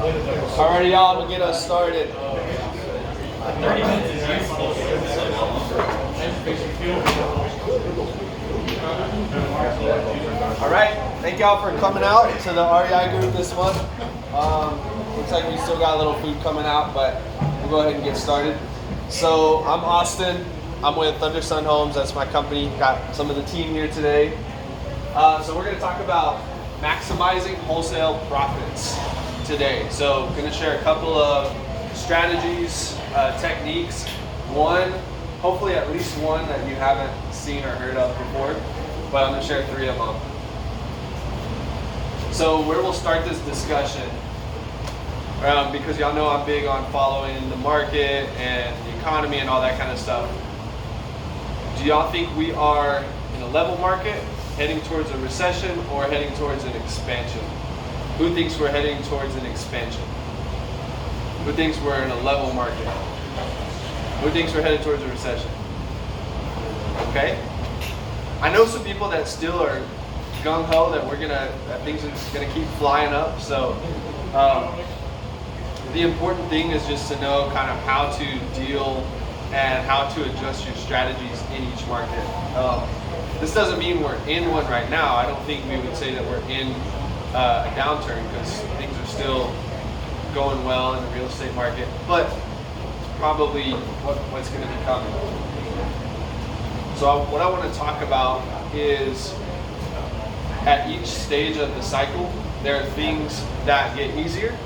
Alrighty, y'all, to get us started. All right, thank y'all for coming out to the REI group this month. Looks like we still got a little food coming out, but we'll go ahead and get started. So I'm Austin. I'm with Thunder Sun Homes. That's my company. Got some of the team here today. So we're going to talk about maximizing wholesale profits today. So I'm going to share a couple of strategies, techniques. One, hopefully at least one that you haven't seen or heard of before, but I'm going to share 3 of them. So where we'll start this discussion, because y'all know I'm big on following the market and the economy and all that kind of stuff. Do y'all think we are in a level market, heading towards a recession, or heading towards an expansion? Who thinks we're heading towards an expansion? Who thinks we're in a level market? Who thinks we're headed towards a recession? Okay. I know some people that still are gung-ho that that things are gonna keep flying up. So the important thing is just to know kind of how to deal and how to adjust your strategies in each market. This doesn't mean we're in one right now. I don't think we would say that we're in a downturn because things are still going well in the real estate market, but probably what's going to be coming. So what I want to talk about is at each stage of the cycle, there are things that get easier.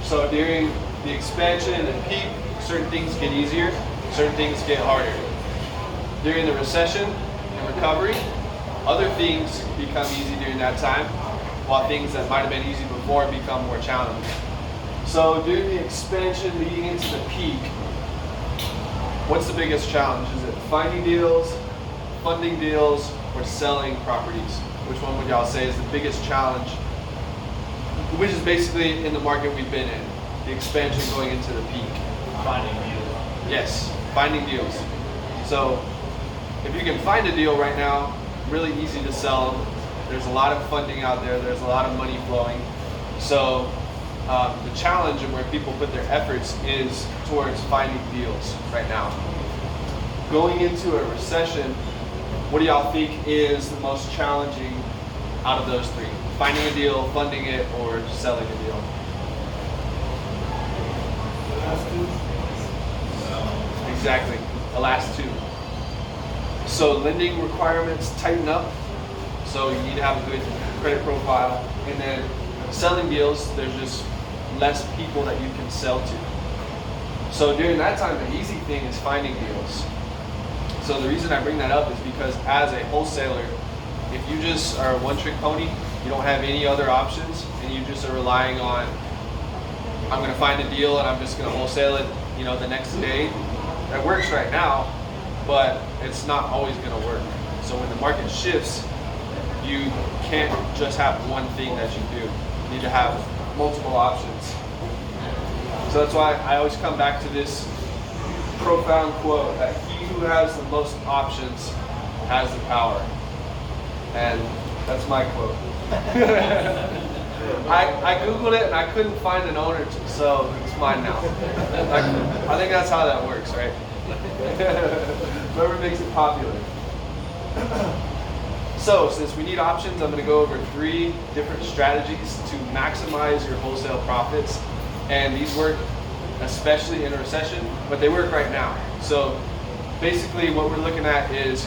So during the expansion and peak, certain things get easier, certain things get harder. During the recession and recovery, other things become easy during that time, while things that might have been easy before become more challenging. So during the expansion leading into the peak, what's the biggest challenge? Is it finding deals, funding deals, or selling properties? Which one would y'all say is the biggest challenge? Which is basically in the market we've been in, the expansion going into the peak. Finding deals. Yes, finding deals. So if you can find a deal right now, really easy to sell them. There's a lot of funding out there. There's a lot of money flowing. So the challenge and where people put their efforts is towards finding deals right now. Going into a recession, what do y'all think is the most challenging out of those 3? Finding a deal, funding it, or selling a deal? The last 2. Exactly, the last 2. So lending requirements tighten up. So you need to have a good credit profile. And then selling deals, there's just less people that you can sell to. So during that time, the easy thing is finding deals. So the reason I bring that up is because as a wholesaler, if you just are a one-trick pony, you don't have any other options, and you just are relying on, I'm going to find a deal and I'm just going to wholesale it, the next day. That works right now, but it's not always going to work. So when the market shifts, you can't just have one thing that you do. You need to have multiple options. So that's why I always come back to this profound quote that he who has the most options has the power. And that's my quote. I Googled it and I couldn't find an owner, so it's mine now. I think that's how that works, right? Whoever makes it popular. So since we need options, I'm going to go over 3 different strategies to maximize your wholesale profits. And these work especially in a recession, but they work right now. So basically what we're looking at is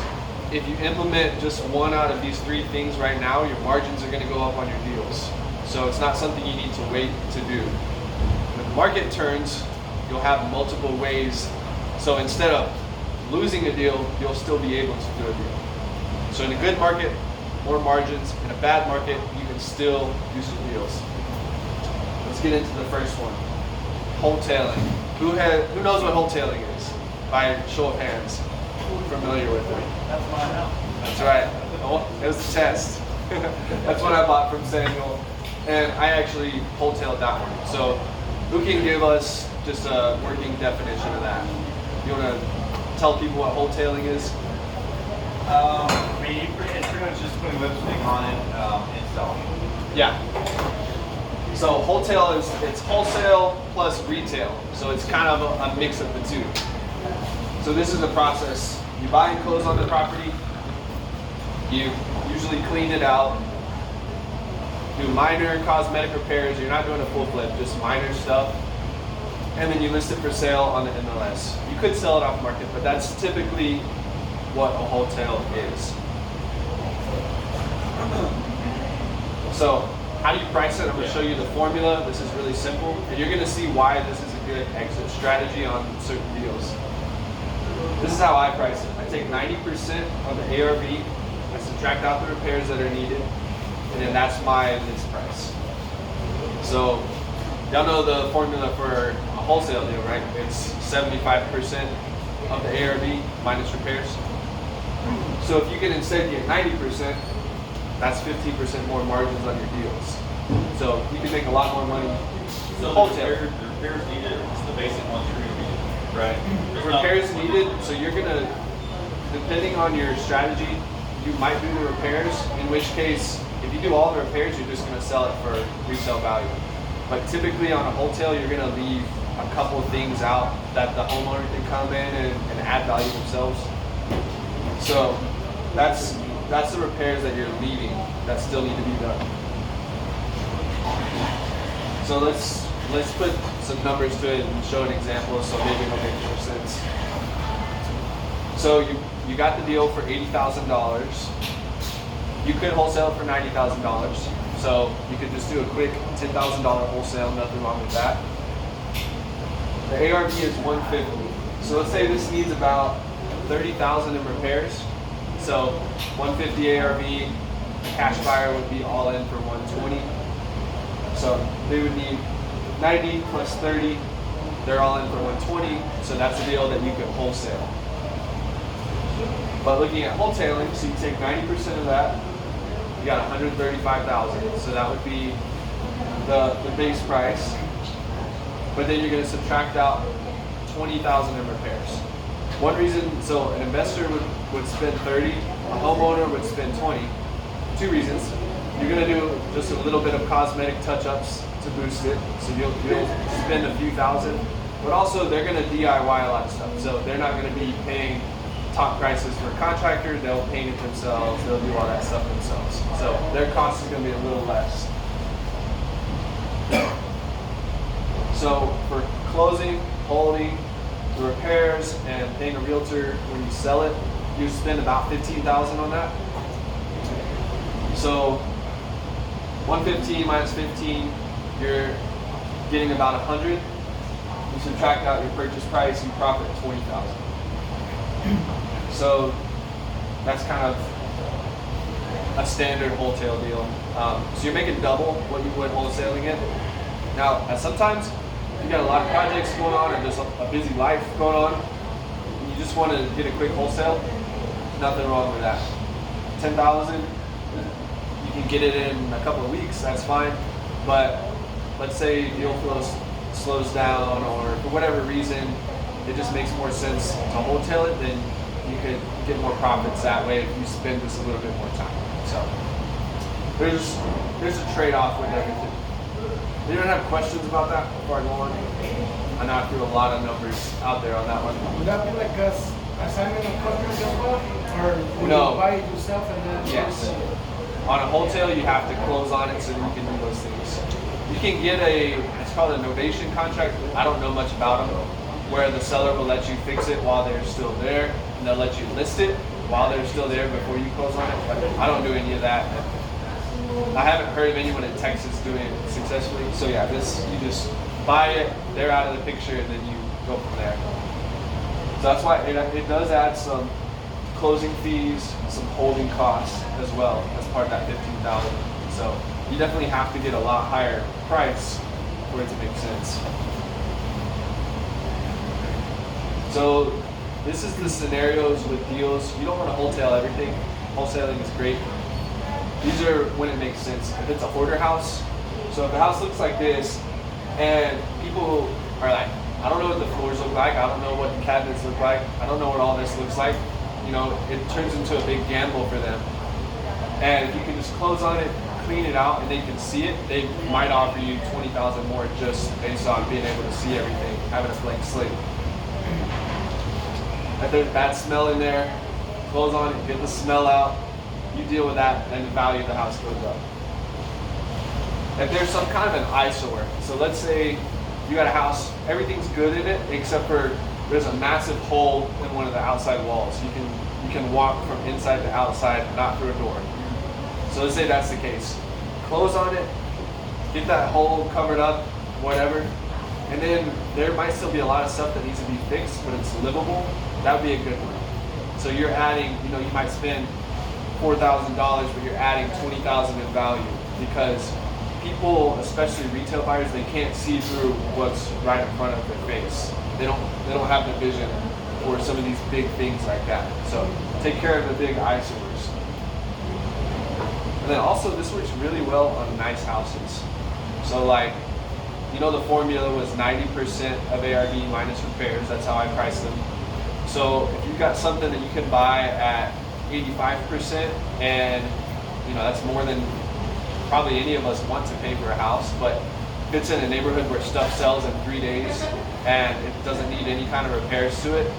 if you implement just one out of these 3 things right now, your margins are going to go up on your deals. So it's not something you need to wait to do. When the market turns, you'll have multiple ways. So instead of losing a deal, you'll still be able to do a deal. So in a good market, more margins. In a bad market, you can still do some deals. Let's get into the first one. Wholetailing. Who knows what wholetailing is? By show of hands. Familiar with it? That's mine now. That's right. Oh, it was the test. That's what I bought from Samuel. And I actually wholetailed that one. So who can give us just a working definition of that? You want to tell people what wholetailing is? It's pretty much just putting lipstick on it and selling it. Yeah. So wholesale it's wholesale plus retail. So it's kind of a mix of the two. So this is the process. You buy and close on the property. You usually clean it out. Do minor cosmetic repairs. You're not doing a full flip, just minor stuff. And then you list it for sale on the MLS. You could sell it off market, but that's typically what a wholesale is. So how do you price it? I'm going to show you the formula. This is really simple, and you're going to see why this is a good exit strategy on certain deals. This is how I price it. I take 90% of the ARV, I subtract out the repairs that are needed, and then that's my list price. So y'all know the formula for a wholesale deal, right? It's 75% of the ARV minus repairs. So if you can instead get 90%, that's 15% more margins on your deals. So you can make a lot more money. So Wholesale. the repairs needed is the basic ones you're going to be, right? Repairs needed, so you're gonna, depending on your strategy, you might do the repairs, in which case, if you do all the repairs, you're just gonna sell it for resale value. But typically on a wholesale, you're gonna leave a couple of things out that the homeowner can come in and add value themselves. So that's the repairs that you're leaving that still need to be done. So let's put some numbers to it and show an example so maybe it'll make more sense. So you got the deal for $80,000. You could wholesale for $90,000. So you could just do a quick $10,000 wholesale, nothing wrong with that. The ARV is $150. So let's say this needs about $30,000 in repairs. So $150 ARV, a cash buyer would be all in for $120. So they would need 90 plus 30, they're all in for 120, so that's a deal that you could wholesale. But looking at wholesaling, so you take 90% of that, you got 135,000, so that would be the base price. But then you're going to subtract out 20,000 in repairs. One reason, so an investor would spend 30, a homeowner would spend 20. Two reasons. You're going to do just a little bit of cosmetic touch-ups to boost it, so you'll spend a few thousand, but also they're going to DIY a lot of stuff, so they're not going to be paying top prices for a contractor. They'll paint it themselves, they'll do all that stuff themselves, so their cost is going to be a little less. So for closing, holding, the repairs, and paying a realtor when you sell it, you spend about $15,000 on that. So 115 minus 15, you're getting about 100. You subtract out your purchase price, you profit 20,000. So that's kind of a standard wholesale deal. So you're making double what you would wholesaling it. Now, sometimes if you got a lot of projects going on or just a busy life going on, and you just want to get a quick wholesale, nothing wrong with that. 10,000, you can get it in a couple of weeks, that's fine. But let's say deal flow slows down, or for whatever reason, it just makes more sense to wholesale it, then you could get more profits that way if you spend just a little bit more time. So there's a trade-off with everything. Anyone have questions about that before I go on? I know I threw a lot of numbers out there on that one. Would that be like a assignment of contract as well? Or would No. you buy it yourself and then Yes. On a wholesale, you have to close on it so that you can do those things. You can get it's called a novation contract. I don't know much about them, where the seller will let you fix it while they're still there, and they'll let you list it while they're still there before you close on it. But I don't do any of that. I haven't heard of anyone in Texas doing it successfully. So yeah, you just buy it, they're out of the picture, and then you go from there. So that's why it does add some closing fees, some holding costs as well as part of that 15,000. So you definitely have to get a lot higher price for it to make sense. So this is the scenarios with deals. You don't want to wholesale everything. Wholesaling is great. These are when it makes sense. If it's a hoarder house, so if the house looks like this, and people are like, I don't know what the floors look like, I don't know what the cabinets look like, I don't know what all this looks like, it turns into a big gamble for them. And if you can just close on it, clean it out and they can see it, they might offer you $20,000 more just based on being able to see everything, having a blank slate. If there's bad smell in there, close on it, get the smell out, you deal with that, and the value of the house goes up. If there's some kind of an eyesore, so let's say you got a house, everything's good in it except for there's a massive hole in one of the outside walls. You can walk from inside to outside, not through a door. So let's say that's the case. Close on it, get that hole covered up, whatever, and then there might still be a lot of stuff that needs to be fixed, but it's livable. That would be a good one. So you're adding, you might spend $4,000, but you're adding $20,000 in value because people, especially retail buyers, they can't see through what's right in front of their face. They don't have the vision for some of these big things like that. So take care of the big eyesores. And then also this works really well on nice houses. So like, the formula was 90% of ARV minus repairs. That's how I priced them. So if you've got something that you can buy at 85%, and that's more than probably any of us want to pay for a house, but if it's in a neighborhood where stuff sells in 3 days and it doesn't need any kind of repairs to it,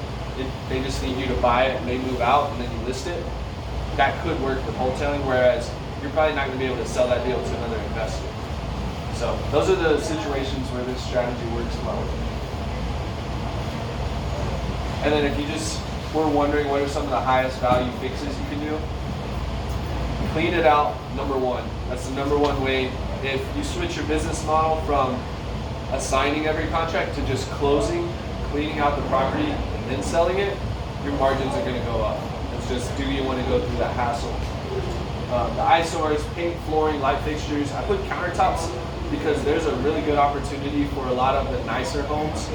they just need you to buy it and they move out and then you list it, that could work with wholesaling, whereas you're probably not going to be able to sell that deal to another investor. So those are the situations where this strategy works well. And then if you just were wondering what are some of the highest value fixes you can do, clean it out, number one. That's the number one way. If you switch your business model from assigning every contract to just closing, cleaning out the property, and then selling it, your margins are going to go up. It's just, do you want to go through that hassle? The eyesores, paint, flooring, light fixtures. I put countertops because there's a really good opportunity for a lot of the nicer homes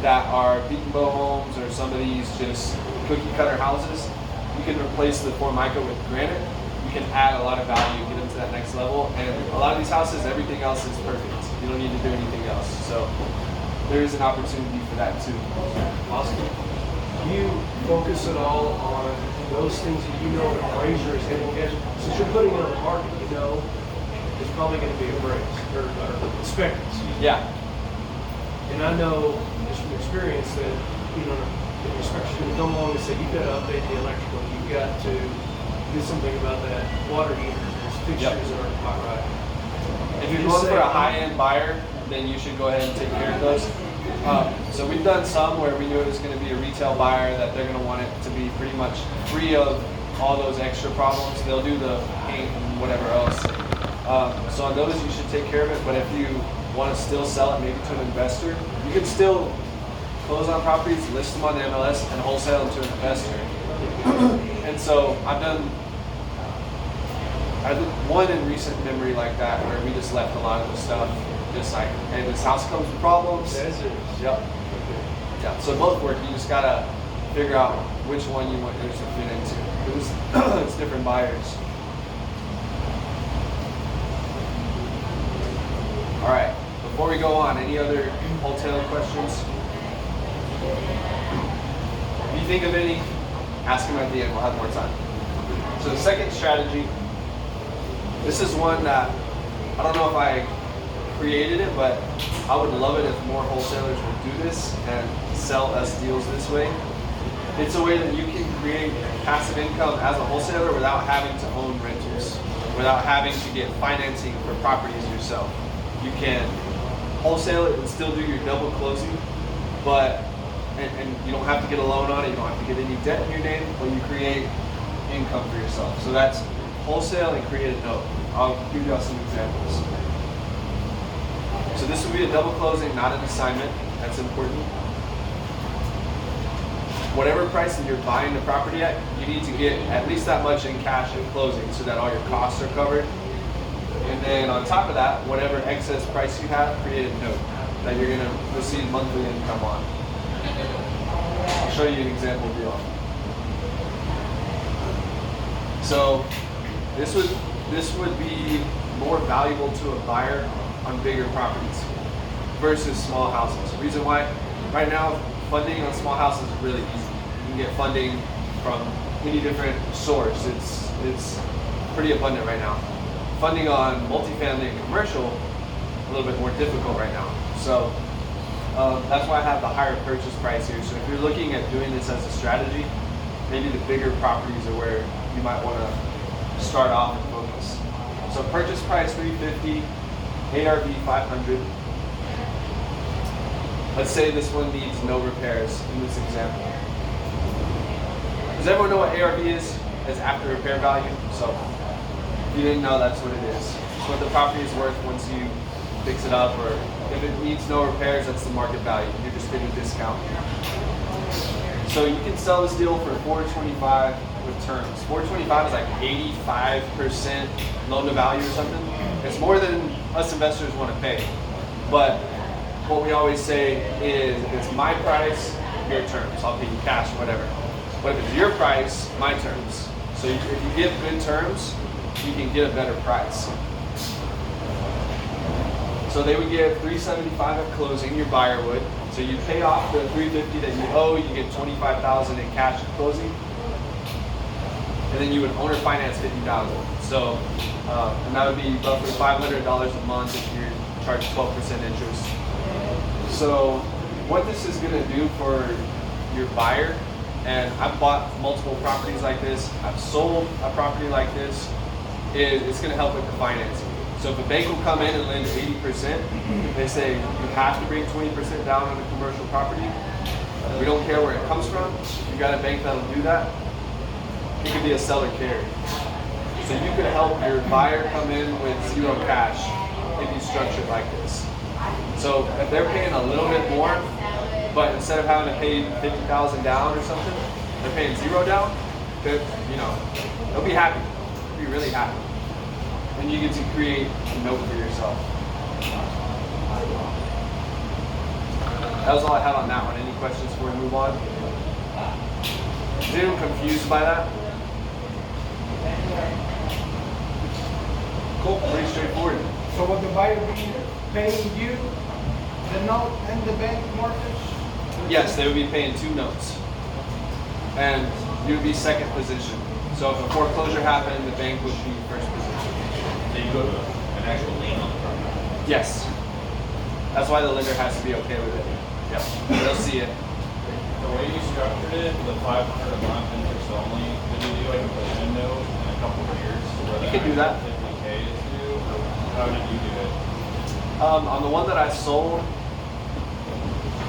that are beat and bow homes or some of these just cookie cutter houses. You can replace the Formica with granite. You can add a lot of value, get them to that next level. And a lot of these houses, everything else is perfect. You don't need to do anything else. So there is an opportunity for that too. Awesome. Do you focus at all on those things that an appraiser is going to catch? Since you're putting it on the market, it's probably going to be appraised or inspected. Yeah. And I know just from experience that, the inspector's going to come along and say, you've got to update the electrical, you've got to do something about that water heater, there's fixtures that aren't quite right. If you're going for a high-end buyer, then you should go ahead and take care of those. So we've done some where we knew it was going to be a retail buyer that they're going to want it to be pretty much free of all those extra problems. They'll do the paint and whatever else. So on those, you should take care of it. But if you want to still sell it maybe to an investor, you can still close on properties, list them on the MLS, and wholesale them to an investor. And so I did one in recent memory like that where we just left a lot of the stuff just like, hey, this house comes with problems. Yep. Yeah. So both work. You just gotta figure out which one you want yours to fit into. It's different buyers. All right. Before we go on, any other wholesaling questions? If you think of any, ask them at the end. We'll have more time. So the second strategy. This is one that I don't know if I created it, but I would love it if more wholesalers would do this and sell us deals this way. It's a way that you can create passive income as a wholesaler without having to own rentals, without having to get financing for properties yourself. You can wholesale it and still do your double closing, but and you don't have to get a loan on it, you don't have to get any debt in your name, but you create income for yourself. So that's wholesale and create a note. I'll give you all some examples. So this would be a double closing, not an assignment. That's important. Whatever price that you're buying the property at, you need to get at least that much in cash at closing so that all your costs are covered. And then on top of that, whatever excess price you have, create a note that you're going to receive monthly income on. I'll show you an example deal. So this would be more valuable to a buyer on bigger properties versus small houses. The reason why, right now, funding on small houses is really easy. You can get funding from any different source. It's pretty abundant right now. funding on multifamily and commercial a little bit more difficult right now. So that's why I have the higher purchase price here. So if you're looking at doing this as a strategy, maybe the bigger properties are where you might want to start off and focus. So purchase price 350, ARV 500. Let's say this one needs no repairs in this example. Does everyone know what ARV is? It's after repair value. So if you didn't know, that's what it is. It's what the property is worth once you fix it up, or if it needs no repairs, that's the market value. You're just getting a discount. So you can sell this deal for $425 with terms. $425 is like 85% loan to value or something. It's more than us investors want to pay. But what we always say is, if it's my price, your terms. I'll pay you cash, whatever. But if it's your price, my terms. So if you give good terms, you can get a better price. So they would give $375 at closing, your buyer would. So you pay off the $350 that you owe, you get $25,000 in cash at closing. And then you would owner finance $50,000. So, and that would be roughly $500 a month if you charge 12% interest. So what this is gonna do for your buyer, and I've bought multiple properties like this, I've sold a property like this, is it's gonna help with the financing. So if a bank will come in and lend 80%, they say you have to bring 20% down on a commercial property. We don't care where it comes from. You got a bank that'll do that. It could be a seller carry. So you could help your buyer come in with zero cash if you structure it like this. So if they're paying a little bit more, but instead of having to pay $50,000 down or something, they're paying zero down, they'll be happy. They'll be really happy. And you get to create a note for yourself. That was all I had on that one. Any questions before we move on? Is anyone confused by that? Cool, pretty straightforward. So would the buyer be paying you the note and the bank mortgage? Yes, they would be paying two notes. And you would be second position. So if a foreclosure happened, the bank would be first position. So you go to an actual lien on the property. Yes. That's why the lender has to be okay with it. Yep. They'll see it. The way you structured it, the $500 a month interest only, did you do like a balloon note in a couple of years? You can do that. 50K is due? How did you do it? On the one that I sold,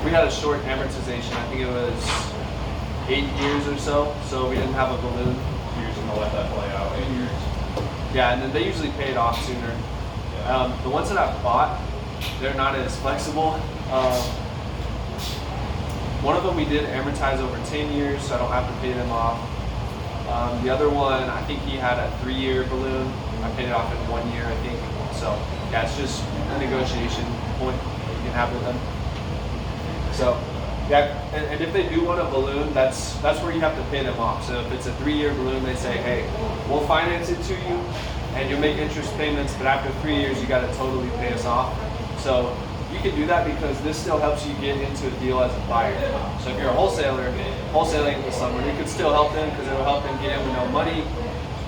we had a short amortization. I think it was 8 years or so. So we didn't have a balloon. You're just gonna let that play out 8 years? Yeah, and then they usually pay it off sooner. The ones that I've bought, they're not as flexible. One of them we did amortize over 10 years, so I don't have to pay them off. The other one, I think he had a 3-year balloon. I paid it off in 1 year, I think. So yeah, it's just a negotiation point that you can have with them. So yeah, and if they do want a balloon, that's where you have to pay them off. So if it's a 3-year balloon, they say, hey, we'll finance it to you, and you'll make interest payments, but after 3 years, you got to totally pay us off. So you can do that because this still helps you get into a deal as a buyer. So if you're a wholesaler, wholesaling with someone, you could still help them because it will help them get in with no money.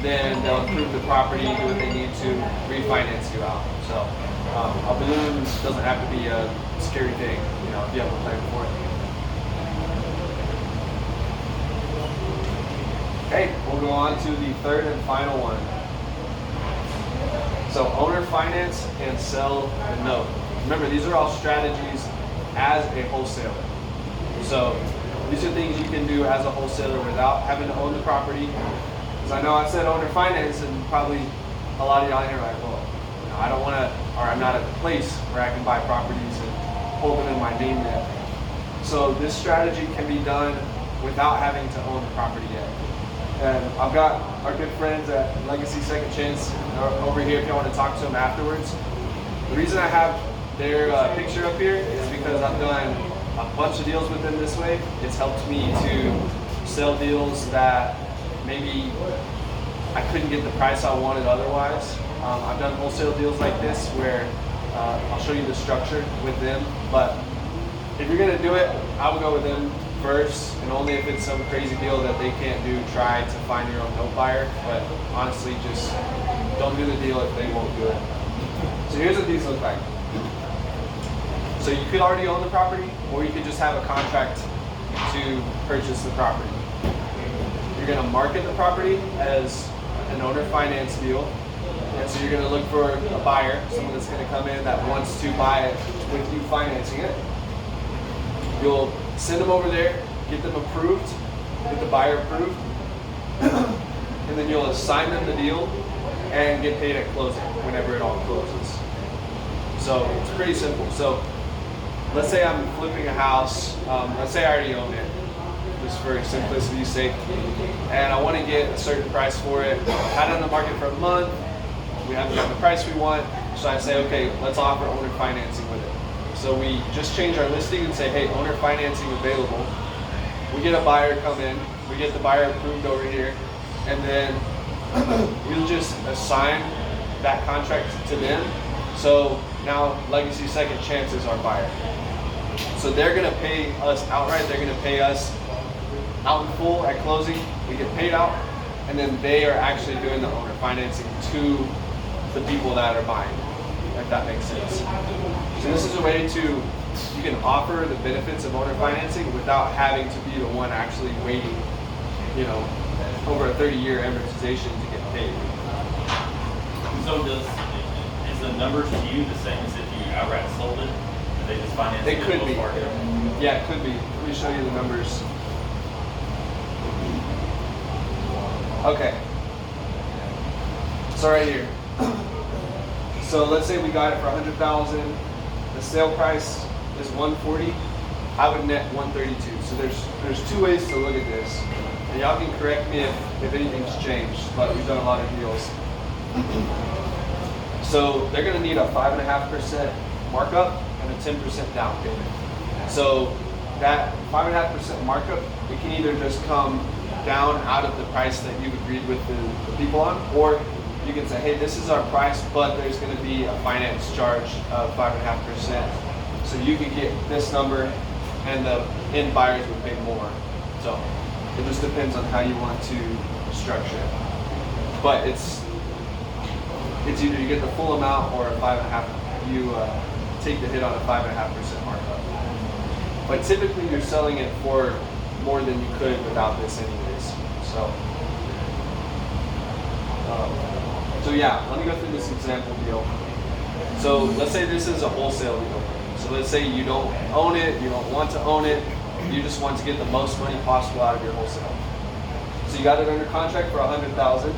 Then they'll improve the property, do what they need to, refinance you out. So a balloon doesn't have to be a scary thing, if you have a plan for it. Okay, we'll go on to the third and final one. So owner finance and sell the note. Remember, these are all strategies as a wholesaler. So these are things you can do as a wholesaler without having to own the property. Because I know I said owner finance, and probably a lot of y'all here are like, well, I don't want to, or I'm not at the place where I can buy properties and hold them in my name yet. So this strategy can be done without having to own the property yet. And I've got our good friends at Legacy Second Chance over here if you want to talk to them afterwards. The reason I have their picture up here is because I've done a bunch of deals with them this way. It's helped me to sell deals that maybe I couldn't get the price I wanted otherwise. I've done wholesale deals like this where I'll show you the structure with them, but if you're gonna do it, I would go with them first, and only if it's some crazy deal that they can't do, try to find your own note buyer. But honestly, just don't do the deal if they won't do it. So here's what these look like. So you could already own the property, or you could just have a contract to purchase the property. You're gonna market the property as an owner finance deal. And so you're gonna look for a buyer, someone that's gonna come in that wants to buy it with you financing it. You'll send them over there, get them approved, get the buyer approved, and then you'll assign them the deal and get paid at closing whenever it all closes. So it's pretty simple. So let's say I'm flipping a house, let's say I already own it, just for simplicity's sake, and I want to get a certain price for it. Had it on the market for a month, we haven't gotten the price we want, so I say, okay, let's offer owner financing with it. So we just change our listing and say, hey, owner financing available. We get a buyer come in, we get the buyer approved over here, and then we'll just assign that contract to them. So now Legacy Second Chance is our buyer. So they're gonna pay us outright, they're gonna pay us out in full at closing, we get paid out, and then they are actually doing the owner financing to the people that are buying, if that makes sense. So this is a way to, you can offer the benefits of owner financing without having to be the one actually waiting, you know, over a 30-year amortization to get paid. So is the numbers to you the same as if you outright sold it? Did they just finance It it could in be. the market? Yeah, it could be. Let me show you the numbers. Okay. So right here. So let's say we got it for 100,000. The sale price is 140. I would net 132. So there's two ways to look at this. And y'all can correct me if anything's changed, but we've done a lot of deals. So they're gonna need a 5.5% markup and a 10% down payment. So that 5.5% markup, it can either just come down out of the price that you've agreed with the people on, or you can say, hey, this is our price, but there's gonna be a finance charge of 5.5%. So you can get this number and the end buyers would pay more. So it just depends on how you want to structure it. But it's either you get the full amount or a 5.5%, you take the hit on a 5.5% markup. But typically you're selling it for more than you could without this anyways. So yeah, let me go through this example deal. So let's say this is a wholesale deal. So let's say you don't own it, you don't want to own it, you just want to get the most money possible out of your wholesale. So you got it under contract for 100,000.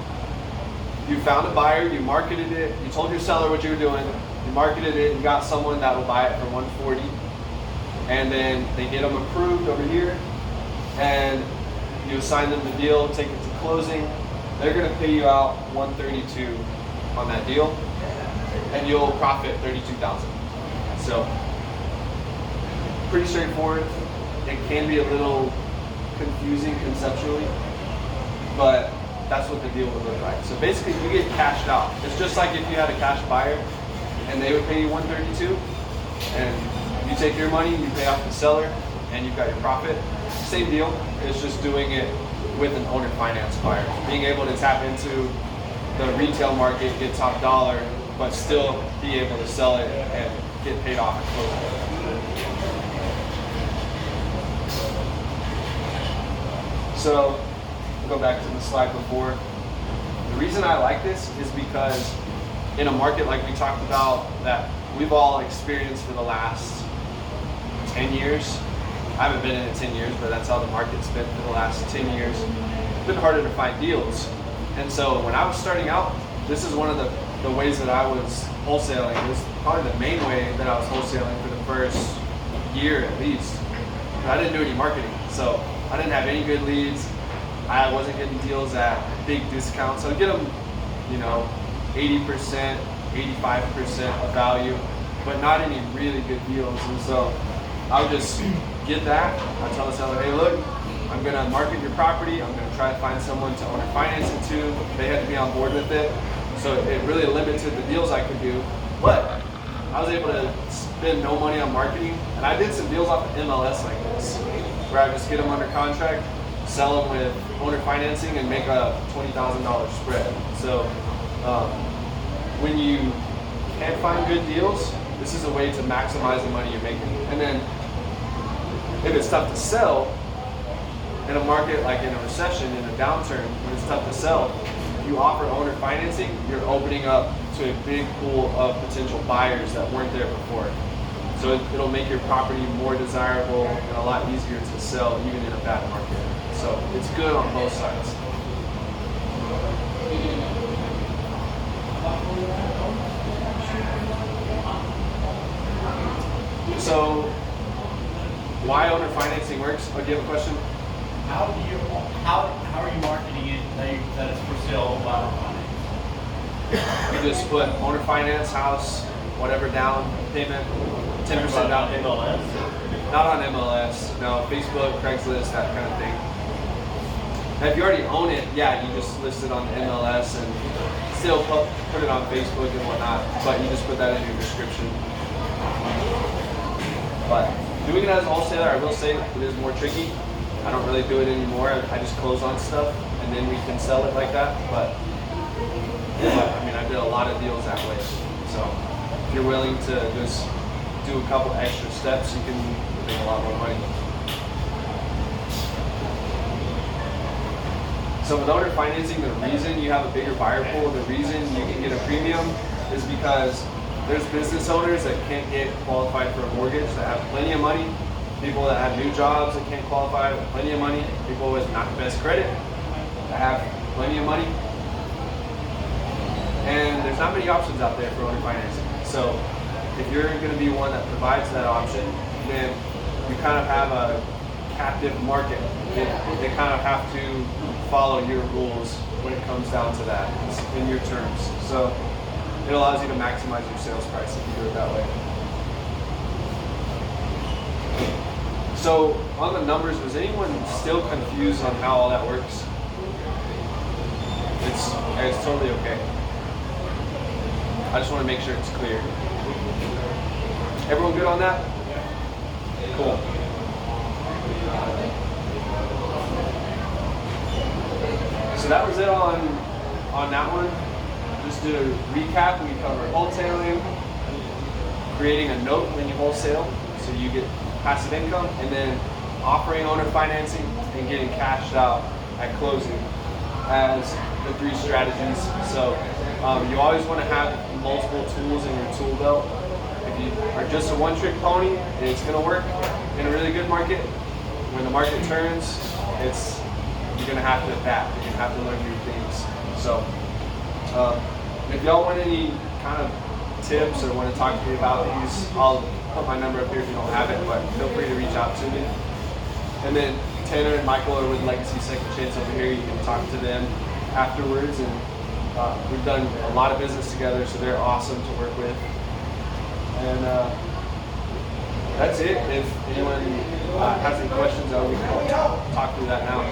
You found a buyer, you marketed it, you told your seller what you were doing, you marketed it, you got someone that will buy it for 140, and then they get them approved over here, and you assign them the deal, take it to closing. They're gonna pay you out 132 on that deal, and you'll profit 32,000. So pretty straightforward. It can be a little confusing conceptually, but that's what the deal would look like. So basically you get cashed out. It's just like if you had a cash buyer and they would pay you 132, and you take your money, you pay off the seller, and you've got your profit. Same deal, it's just doing it with an owner finance buyer. Being able to tap into the retail market, get top dollar, but still be able to sell it and get paid off at closing. So, go back to the slide before. The reason I like this is because in a market like we talked about that we've all experienced for the last 10 years, I haven't been in it 10 years, but that's how the market's been for the last 10 years. It's been harder to find deals. And so when I was starting out, this is one of the ways that I was wholesaling. It was probably the main way that I was wholesaling for the first year at least. I didn't do any marketing, so I didn't have any good leads. I wasn't getting deals at big discounts. So I'd get them, 80%, 85% of value, but not any really good deals. And so I would just get that. I'd tell the seller, hey, look, I'm gonna market your property. I'm gonna try to find someone to owner finance it to. They had to be on board with it. So it really limited the deals I could do. But I was able to spend no money on marketing. And I did some deals off of MLS like this, where I just get them under contract, sell them with owner financing, and make a $20,000 spread. So When you can't find good deals, this is a way to maximize the money you're making. And then if it's tough to sell in a market like in a recession, in a downturn, when it's tough to sell, if you offer owner financing, you're opening up to a big pool of potential buyers that weren't there before. So it'll make your property more desirable and a lot easier to sell even in a bad market. So it's good on both sides. So why owner financing works? Oh, do you have a question? How are you marketing it that it's for sale by finance? You just put owner finance, house, whatever down payment, 10% down payment. MLS? Not on MLS, no, Facebook, Craigslist, that kind of thing. And if you already own it, yeah, you just list it on the MLS and still put it on Facebook and whatnot, but you just put that in your description. But doing it as a wholesaler, I will say it is more tricky. I don't really do it anymore. I just close on stuff and then we can sell it like that. But I mean, I did a lot of deals that way. So if you're willing to just do a couple extra steps, you can make a lot more money. So with owner financing, the reason you have a bigger buyer pool, the reason you can get a premium is because there's business owners that can't get qualified for a mortgage that have plenty of money, people that have new jobs that can't qualify with plenty of money, people with not the best credit that have plenty of money. And there's not many options out there for owner financing. So if you're going to be one that provides that option, then you kind of have a captive market. They kind of have to follow your rules when it comes down to that in your terms. So it allows you to maximize your sales price if you do it that way. So on the numbers, was anyone still confused on how all that works? It's totally okay. I just want to make sure it's clear. Everyone good on that? Cool. So that was it on that one. Just to recap, we covered wholesaling, creating a note when you wholesale, so you get passive income, and then offering owner financing and getting cashed out at closing as the three strategies. So you always want to have multiple tools in your tool belt. If you are just a one-trick pony, it's going to work in a really good market. When the market turns, you're going to have to adapt. You're going to have to learn new things. So if y'all want any kind of tips or want to talk to me about these, I'll put my number up here if you don't have it, but feel free to reach out to me. And then Tanner and Michael are with Legacy Second Chance over here. You can talk to them afterwards. And we've done a lot of business together, so they're awesome to work with. And that's it. If anyone has any questions, we can talk through that now.